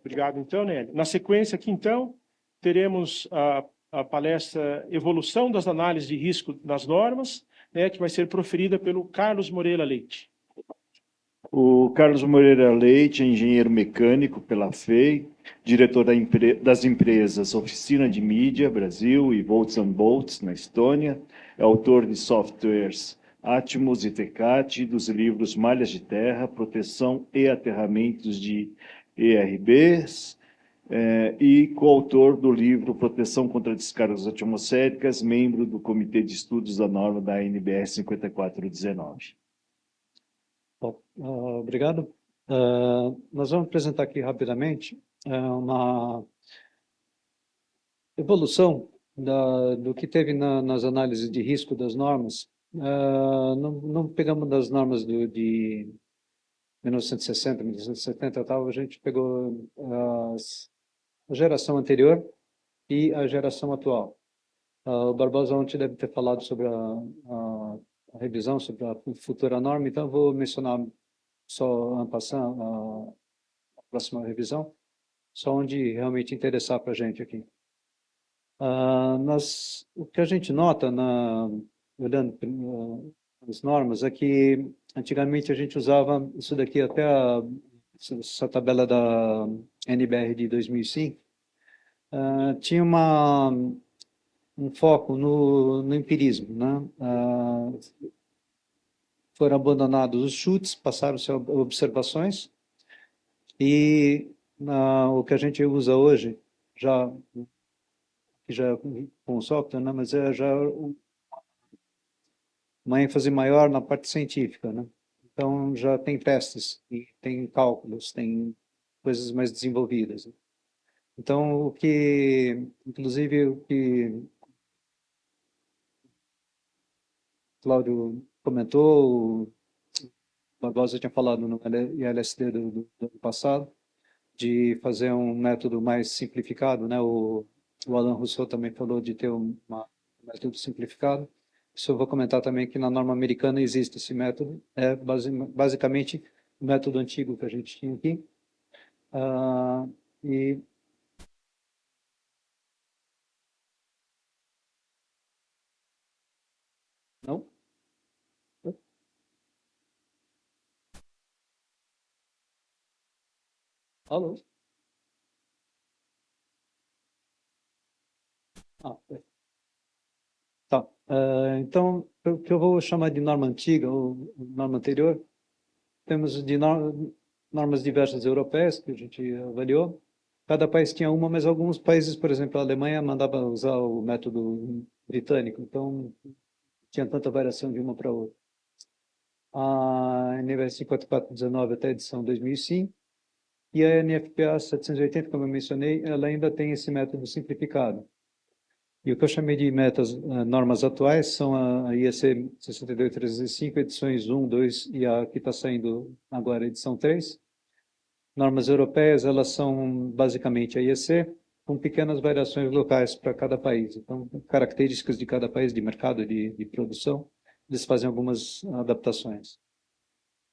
Obrigado, então, Nélio. Na sequência aqui, então, teremos a palestra Evolução das Análises de Risco nas Normas, né, que vai ser proferida pelo Carlos Moreira Leite. O Carlos Moreira Leite é engenheiro mecânico pela FEI, diretor das empresas Oficina de Mídia Brasil e Volts & Bolts, na Estônia, é autor de softwares Atmos e Tecat, dos livros Malhas de Terra, Proteção e Aterramentos de ERBs, e coautor do livro Proteção contra Descargas Atmosféricas, membro do Comitê de Estudos da Norma da ANBR 5419. Bom, obrigado. Nós vamos apresentar aqui rapidamente uma evolução do que teve nas análises de risco das normas. Não pegamos das normas de 1960, 1970 e tal, a gente pegou a geração anterior e a geração atual. O Barbosa ontem deve ter falado sobre a revisão, sobre a futura norma, então eu vou mencionar só en passant a próxima revisão, só onde realmente interessar para a gente aqui. O que a gente nota, olhando as normas, é que antigamente a gente usava isso daqui até essa tabela da NBR de 2005, tinha um foco no empirismo, né? Foram abandonados os chutes, passaram-se observações, e o que a gente usa hoje, já com o software, né? Mas é já uma ênfase maior na parte científica, né? Então, já tem testes, e tem cálculos, tem coisas mais desenvolvidas, né? Então, inclusive, o que Cláudio comentou, o Barbosa tinha falado no ILSD do ano passado, de fazer um método mais simplificado, né? O Alain Rousseau também falou de ter um método simplificado. Isso eu vou comentar também que na norma americana existe esse método, é basicamente o método antigo que a gente tinha aqui. E não? Alô? Tá. Então, o que eu vou chamar de norma antiga ou norma anterior, temos de normas diversas europeias que a gente avaliou. Cada país tinha uma, mas alguns países, por exemplo, a Alemanha mandava usar o método britânico, então tinha tanta variação de uma para outra. A NBR 5419 até a edição 2005, e a NFPA 780, como eu mencionei, ela ainda tem esse método simplificado. E o que eu chamei de normas atuais são a IEC 62305, edições 1, 2 e a que está saindo agora, edição 3. Normas europeias, elas são basicamente a IEC, com pequenas variações locais para cada país. Então, características de cada país, de mercado, de produção, eles fazem algumas adaptações.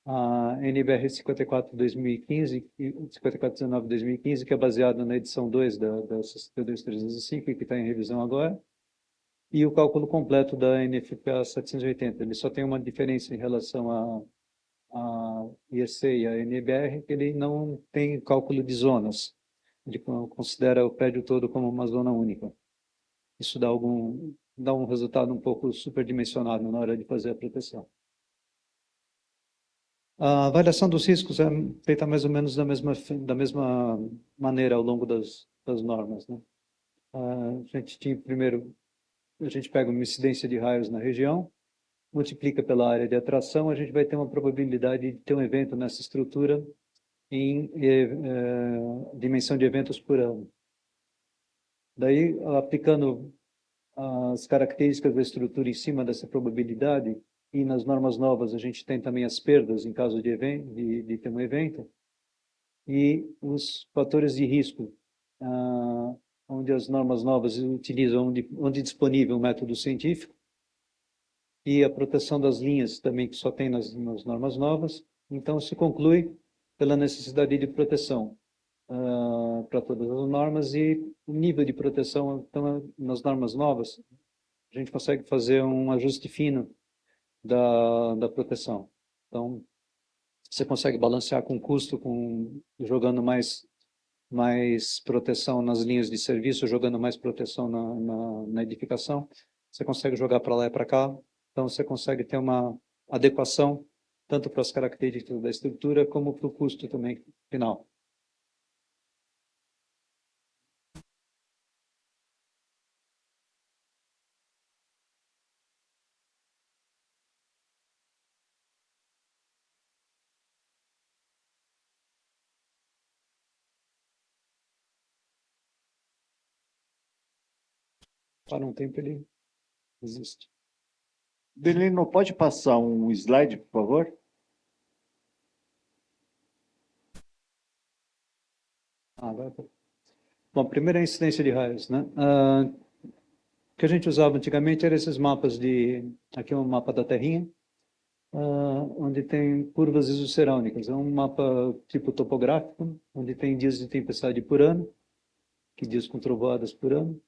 A NBR 54/2015 e 54/19/2015, que é baseada na edição 2 da 62305, que está em revisão agora, e o cálculo completo da NFPA 780. Ele só tem uma diferença em relação a IEC e a NBR, que ele não tem cálculo de zonas. Ele considera o prédio todo como uma zona única. Isso dá um resultado um pouco superdimensionado na hora de fazer a proteção. A avaliação dos riscos é feita mais ou menos da mesma maneira ao longo das normas, né? Primeiro, a gente pega uma incidência de raios na região, multiplica pela área de atração, a gente vai ter uma probabilidade de ter um evento nessa estrutura em dimensão de eventos por ano. Daí, aplicando as características da estrutura em cima dessa probabilidade, e nas normas novas a gente tem também as perdas em caso de ter um evento, e os fatores de risco, onde as normas novas utilizam, onde disponível o método científico, e a proteção das linhas também, que só tem nas normas novas. Então, se conclui pela necessidade de proteção para todas as normas e o nível de proteção, então, nas normas novas, a gente consegue fazer um ajuste fino da proteção. Então, você consegue balancear com custo, jogando mais proteção nas linhas de serviço, jogando mais proteção na edificação. Você consegue jogar para lá e para cá. Então, você consegue ter uma adequação tanto para as características da estrutura como para o custo também final. Para um tempo ele existe. Delino, pode passar um slide, por favor? Agora, bom, primeiro é a incidência de raios, né? O que a gente usava antigamente eram esses mapas aqui é um mapa da Terrinha, onde tem curvas isocerâmicas. É um mapa tipo topográfico, onde tem dias de tempestade por ano, que dias com trovoadas por ano.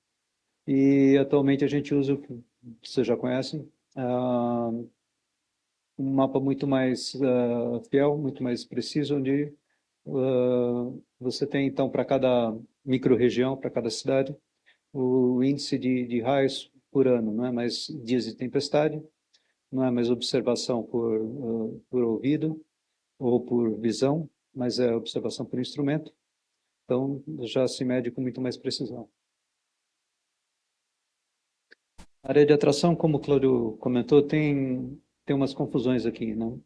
E atualmente a gente usa, o que vocês já conhecem, um mapa muito mais fiel, muito mais preciso, onde você tem, então, para cada micro-região, para cada cidade, o índice de raios por ano, não é mais dias de tempestade, não é mais observação por ouvido ou por visão, mas é observação por instrumento. Então, já se mede com muito mais precisão. A área de atração, como o Cláudio comentou, tem umas confusões aqui, né?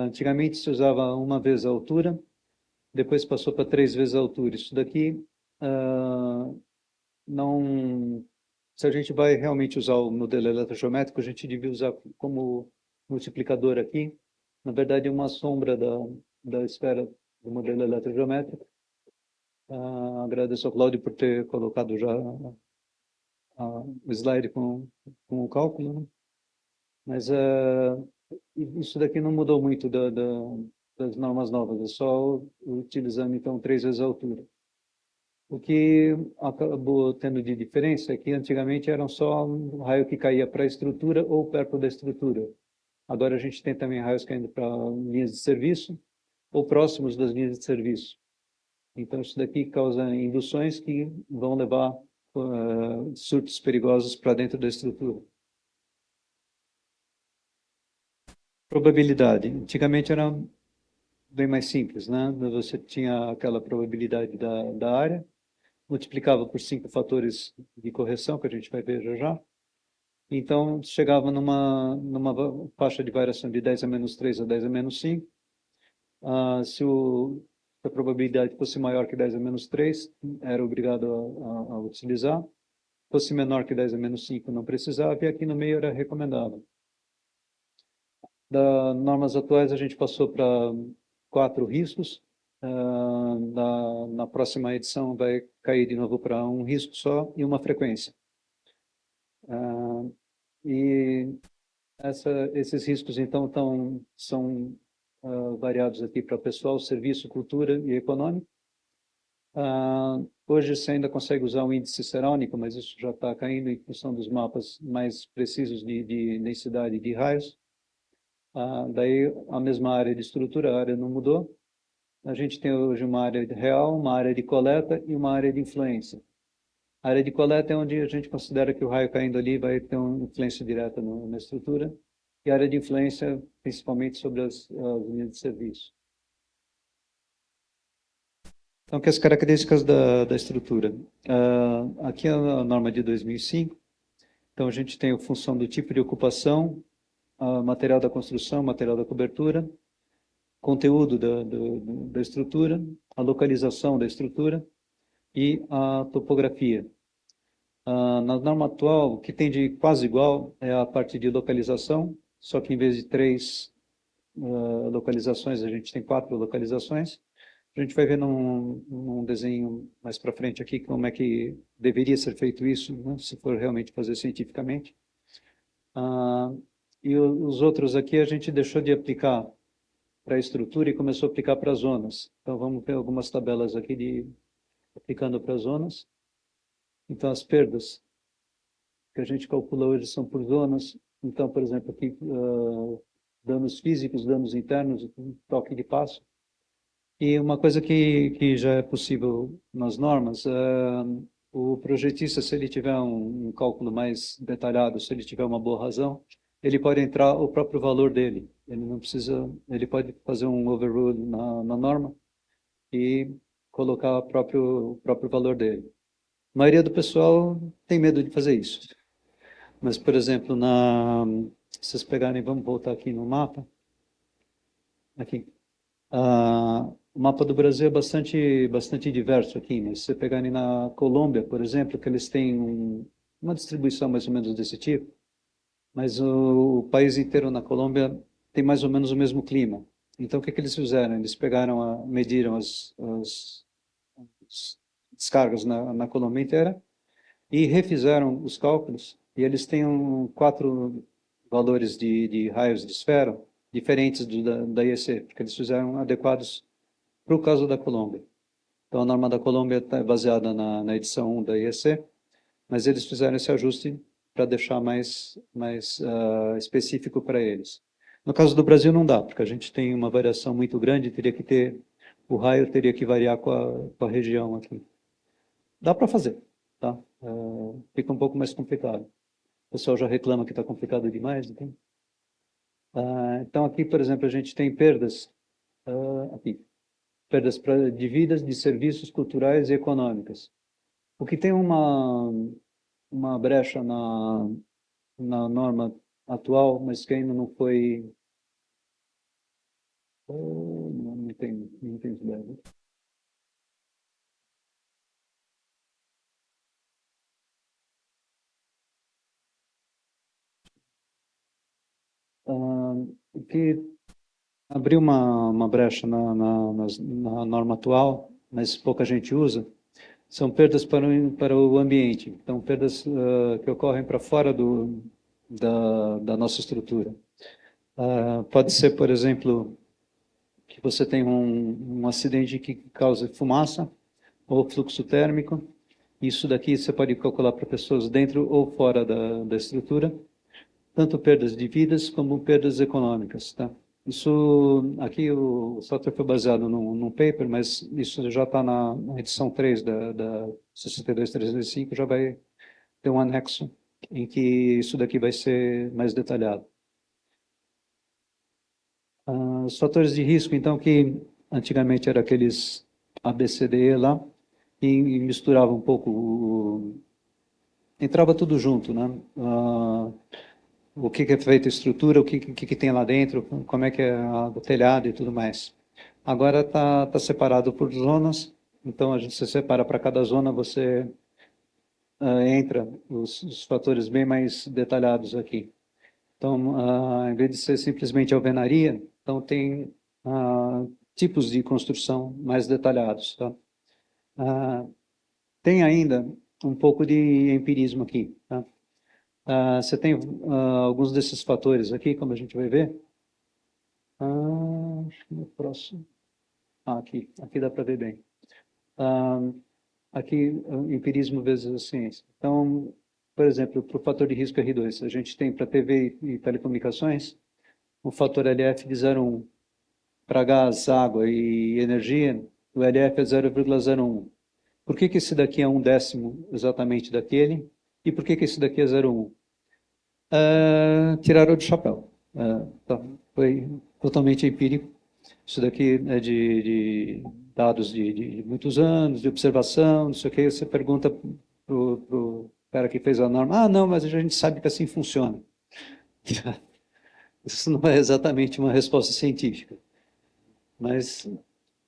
Antigamente se usava uma vez a altura, depois passou para 3 vezes a altura. Isso daqui não... Se a gente vai realmente usar o modelo eletrogeométrico, a gente devia usar como multiplicador aqui. Na verdade, é uma sombra da esfera do modelo eletrogeométrico. Agradeço ao Cláudio por ter colocado já o slide com o cálculo, né? Mas isso daqui não mudou muito das normas novas, é só utilizando, então, 3 vezes a altura. O que acabou tendo de diferença é que antigamente eram só um raio que caía para a estrutura ou perto da estrutura. Agora a gente tem também raios caindo para linhas de serviço ou próximos das linhas de serviço. Então isso daqui causa induções que vão levar surtos perigosos para dentro da estrutura. Probabilidade. Antigamente era bem mais simples, né? Você tinha aquela probabilidade da área, multiplicava por 5 fatores de correção, que a gente vai ver já já. Então, chegava numa faixa de variação de 10 a menos 3 a 10 a menos 5. Se a probabilidade fosse maior que 10 a menos 3, era obrigado a utilizar. Se fosse menor que 10 a menos 5, não precisava, e aqui no meio era recomendável. Das normas atuais, a gente passou para 4 riscos. Na próxima edição vai cair de novo para um risco só e uma frequência. E esses riscos, então, são variados aqui para pessoal, serviço, cultura e econômico. Hoje você ainda consegue usar o índice cerâmico, mas isso já está caindo em função dos mapas mais precisos de densidade de raios. Daí, a mesma área de estrutura, a área não mudou. A gente tem hoje uma área real, uma área de coleta e uma área de influência. A área de coleta é onde a gente considera que o raio caindo ali vai ter uma influência direta na estrutura. E a área de influência, principalmente sobre as linhas de serviço. Então, que as características da estrutura. Aqui é a norma de 2005. Então, a gente tem a função do tipo de ocupação, material da construção, material da cobertura, conteúdo da estrutura, a localização da estrutura e a topografia. Na norma atual, o que tem de quase igual é a parte de localização, só que em vez de 3 localizações, a gente tem 4 localizações. A gente vai ver num desenho mais para frente aqui como é que deveria ser feito isso, né, se for realmente fazer cientificamente. E os outros aqui a gente deixou de aplicar para a estrutura e começou a aplicar para as zonas. Então vamos ver algumas tabelas aqui aplicando para as zonas. Então, as perdas que a gente calcula hoje são por zonas. Então, por exemplo, aqui, danos físicos, danos internos, toque de passo. E uma coisa que já é possível nas normas, o projetista, se ele tiver um cálculo mais detalhado, se ele tiver uma boa razão, ele pode entrar o próprio valor dele. Ele não precisa, ele pode fazer um overrule na norma e colocar o próprio valor dele. A maioria do pessoal tem medo de fazer isso. Mas, por exemplo, se vocês pegarem, vamos voltar aqui no mapa. Aqui. O mapa do Brasil é bastante diverso aqui, mas se você pegarem na Colômbia, por exemplo, que eles têm uma distribuição mais ou menos desse tipo, mas o país inteiro na Colômbia tem mais ou menos o mesmo clima. Então, o que eles fizeram? Eles mediram as descargas na Colômbia inteira e refizeram os cálculos, e eles têm 4 valores de raios de esfera diferentes da IEC, porque eles fizeram adequados para o caso da Colômbia. Então, a norma da Colômbia está baseada na edição 1 da IEC, mas eles fizeram esse ajuste para deixar mais específico para eles. No caso do Brasil não dá, porque a gente tem uma variação muito grande, o raio teria que variar com a região aqui. Dá para fazer, tá? Fica um pouco mais complicado. O pessoal já reclama que está complicado demais, então. Então, aqui, por exemplo, a gente tem perdas, perdas de vidas, de serviços culturais e econômicas. O que tem uma brecha na norma atual, mas que ainda não foi... não tem ideia. Que abriu uma brecha na norma atual, mas pouca gente usa, são perdas para o ambiente. Então, perdas que ocorrem para fora da nossa estrutura. Pode ser, por exemplo, que você tem um acidente que causa fumaça ou fluxo térmico. Isso daqui você pode calcular para pessoas dentro ou fora da estrutura, tanto perdas de vidas como perdas econômicas, tá? Isso, aqui o software foi baseado num paper, mas isso já está na edição 3 da 62305, já vai ter um anexo em que isso daqui vai ser mais detalhado. Os fatores de risco, então, que antigamente eram aqueles ABCDE lá, e misturava um pouco, entrava tudo junto, né? O que é feita a estrutura, o que tem lá dentro, como é que é o telhado e tudo mais. Agora está separado por zonas, então a gente se separa para cada zona, você entra os fatores bem mais detalhados aqui. Então, em vez de ser simplesmente alvenaria, então tem tipos de construção mais detalhados. Tá? Tem ainda um pouco de empirismo aqui. Tá? Você tem alguns desses fatores aqui, como a gente vai ver. No próximo. Aqui dá para ver bem. Aqui, empirismo vezes a ciência. Então, por exemplo, para o fator de risco R2, a gente tem para TV e telecomunicações o fator LF de 0,1. Para gás, água e energia, o LF é 0,01. Por que esse daqui é 1/10 exatamente daquele? E por que esse daqui é 0,1? Tiraram do chapéu. Foi totalmente empírico. Isso daqui é de dados de muitos anos, de observação, não sei o que. Você pergunta para o cara que fez a norma, não, mas a gente sabe que assim funciona. Isso não é exatamente uma resposta científica, mas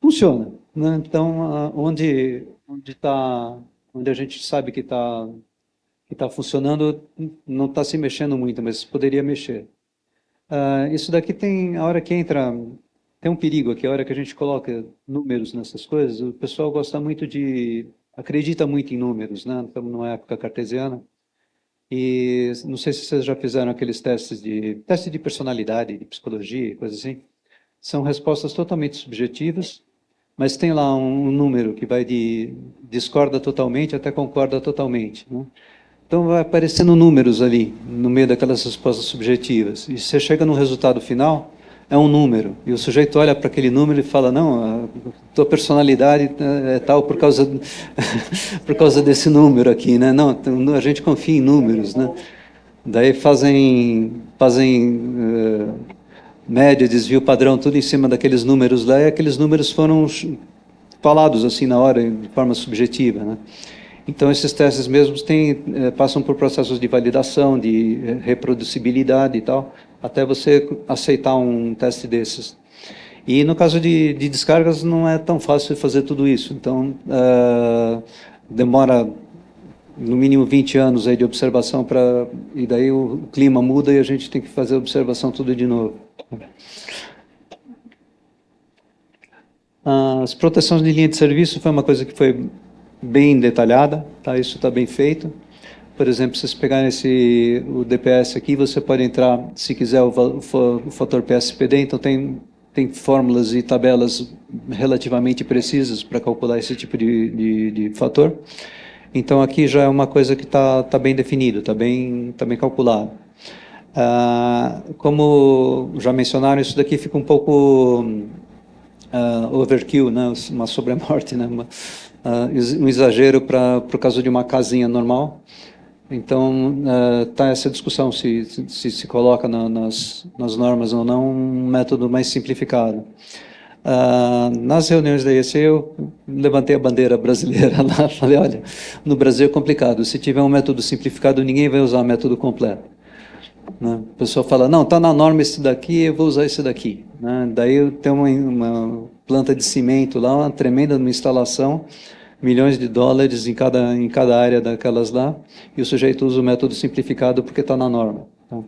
funciona, né? Então, onde a gente sabe que está funcionando, não está se mexendo muito, mas poderia mexer. Isso daqui tem, a hora que entra, tem um perigo aqui, a hora que a gente coloca números nessas coisas, o pessoal acredita muito em números, né? Estamos numa época cartesiana, e não sei se vocês já fizeram aqueles teste de personalidade, de psicologia, coisa assim. São respostas totalmente subjetivas, mas tem lá um número que vai de discorda totalmente até concorda totalmente, né? Então vai aparecendo números ali, no meio daquelas respostas subjetivas. E você chega no resultado final, é um número. E o sujeito olha para aquele número e fala, não, a tua personalidade é tal por causa, por causa desse número aqui, né? Não, a gente confia em números, né? Daí fazem média, desvio padrão, tudo em cima daqueles números lá, e aqueles números foram falados assim na hora, de forma subjetiva, né? Então, esses testes mesmos passam por processos de validação, de reproducibilidade e tal, até você aceitar um teste desses. E no caso de descargas, não é tão fácil fazer tudo isso. Então, demora no mínimo 20 anos aí de observação, e daí o clima muda e a gente tem que fazer a observação tudo de novo. As proteções de linha de serviço foi uma coisa que foi bem detalhada, tá? Isso está bem feito. Por exemplo, se vocês pegarem o DPS aqui, você pode entrar, se quiser, o fator PSPD, então tem fórmulas e tabelas relativamente precisas para calcular esse tipo de fator. Então, aqui já é uma coisa que está bem definido, está bem calculado. Como já mencionaram, isso daqui fica um pouco overkill, né? Uma sobremorte, né? Um exagero por causa de uma casinha normal. Então, está essa discussão se coloca nas normas ou não um método mais simplificado. Nas reuniões da IEC, eu levantei a bandeira brasileira lá, falei, olha, no Brasil é complicado, se tiver um método simplificado, ninguém vai usar o método completo. Né? A pessoa fala, não, está na norma esse daqui, eu vou usar esse daqui. Né? Daí tem uma planta de cimento lá, uma tremenda instalação, milhões de dólares em cada área daquelas lá, e o sujeito usa o método simplificado porque está na norma. Tá?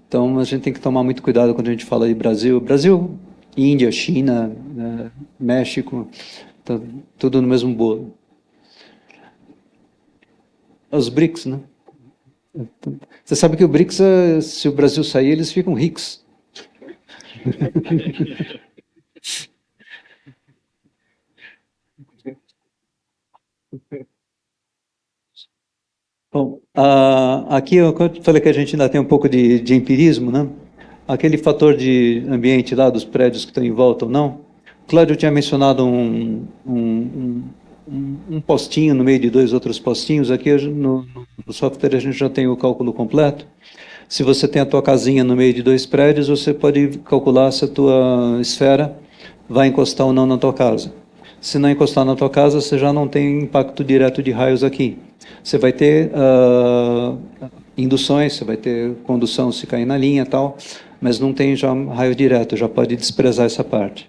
Então, a gente tem que tomar muito cuidado quando a gente fala de Brasil. Brasil, Índia, China, México, tá tudo no mesmo bolo. Os BRICS, né? Você sabe que o BRICS, se o Brasil sair, eles ficam ricos. Bom, aqui eu falei que a gente ainda tem um pouco de empirismo, né? Aquele fator de ambiente lá dos prédios que estão em volta ou não. Cláudio tinha mencionado um postinho no meio de dois outros postinhos. Aqui no software a gente já tem o cálculo completo. Se você tem a tua casinha no meio de dois prédios, você pode calcular se a tua esfera vai encostar ou não na tua casa. Se não encostar na tua casa, você já não tem impacto direto de raios aqui. Você vai ter induções, você vai ter condução se cair na linha e tal, mas não tem já raio direto, já pode desprezar essa parte.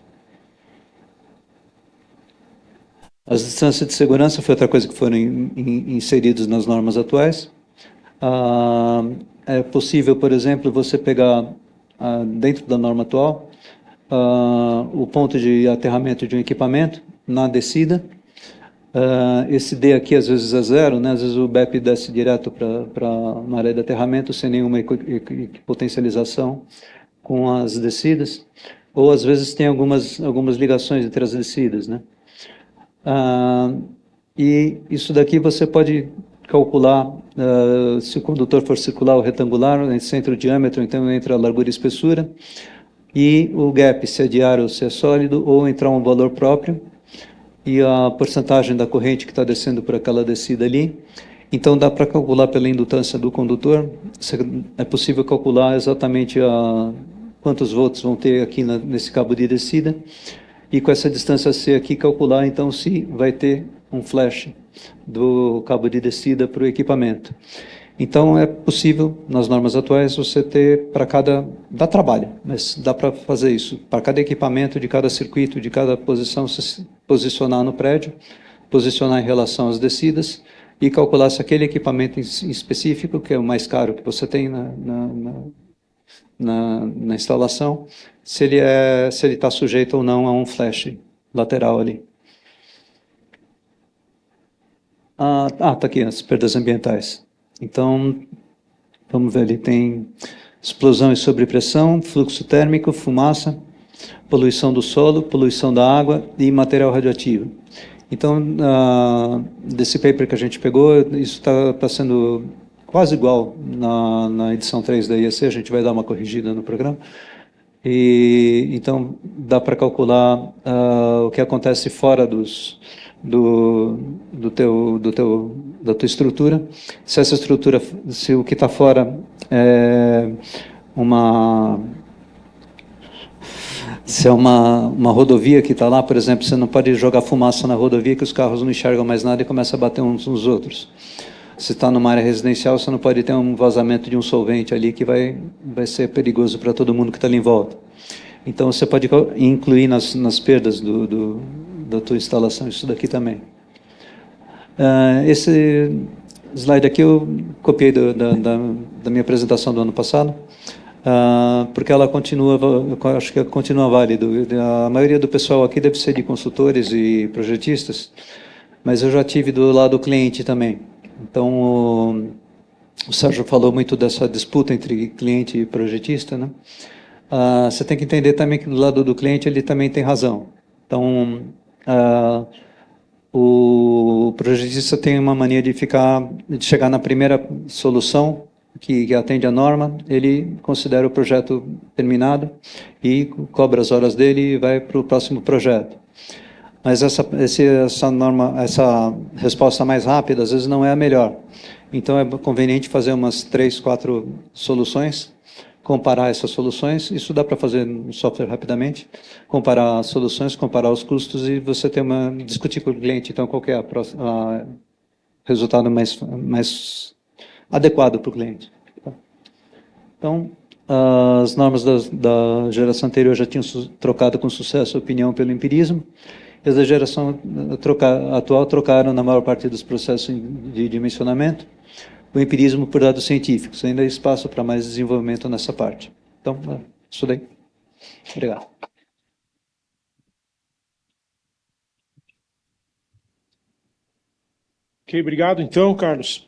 As distâncias de segurança foi outra coisa que foram inseridas nas normas atuais. É possível, por exemplo, você pegar dentro da norma atual o ponto de aterramento de um equipamento na descida. Esse D aqui às vezes é zero, né? Às vezes o BEP desce direto para uma área de aterramento sem nenhuma potencialização com as descidas, ou às vezes tem algumas ligações entre as descidas, né? E isso daqui você pode calcular se o condutor for circular ou retangular, entre o diâmetro, então entre a largura e a espessura, e o gap, se é diário ou se é sólido, ou entrar um valor próprio, e a porcentagem da corrente que está descendo por aquela descida ali. Então, dá para calcular pela indutância do condutor, é possível calcular exatamente quantos volts vão ter aqui nesse cabo de descida, e com essa distância C aqui, calcular, então, se vai ter um flash do cabo de descida para o equipamento. Então, é possível, nas normas atuais, você ter para cada... Dá trabalho, mas dá para fazer isso. Para cada equipamento, de cada circuito, de cada posição, se posicionar no prédio, posicionar em relação às descidas e calcular se aquele equipamento em específico, que é o mais caro que você tem na instalação, se ele está sujeito ou não a um flash lateral ali. Está aqui as perdas ambientais. Então, vamos ver, ele tem explosão e sobrepressão, fluxo térmico, fumaça, poluição do solo, poluição da água e material radioativo. Então, desse paper que a gente pegou, isso está sendo quase igual na edição 3 da IEC, a gente vai dar uma corrigida no programa. E então dá para calcular o que acontece fora da tua estrutura. Se essa estrutura, se o que está fora é se é uma rodovia que está lá, por exemplo, você não pode jogar fumaça na rodovia que os carros não enxergam mais nada e começam a bater uns nos outros. Se está numa área residencial, você não pode ter um vazamento de um solvente ali que vai ser perigoso para todo mundo que está ali em volta. Então, você pode incluir nas perdas da tua instalação isso daqui também. Esse slide aqui eu copiei da minha apresentação do ano passado, porque ela continua, eu acho que continua válido. A maioria do pessoal aqui deve ser de consultores e projetistas, mas eu já tive do lado do cliente também. Então, o Sérgio falou muito dessa disputa entre cliente e projetista, né? Você tem que entender também que do lado do cliente ele também tem razão. Então, o projetista tem uma mania de chegar na primeira solução que atende a norma, ele considera o projeto terminado e cobra as horas dele e vai para o próximo projeto. Mas essa resposta mais rápida, às vezes, não é a melhor. Então, é conveniente fazer umas 3, 4 soluções, comparar essas soluções. Isso dá para fazer no software rapidamente. Comparar as soluções, comparar os custos e você discutir com o cliente, então, qual que é o resultado mais adequado para o cliente. Então, as normas da geração anterior já tinham trocado com sucesso a opinião pelo empirismo. E as da geração atual trocaram, na maior parte dos processos de dimensionamento, o empirismo por dados científicos. Ainda há espaço para mais desenvolvimento nessa parte. Então, isso daí. Obrigado. Ok, obrigado então, Carlos.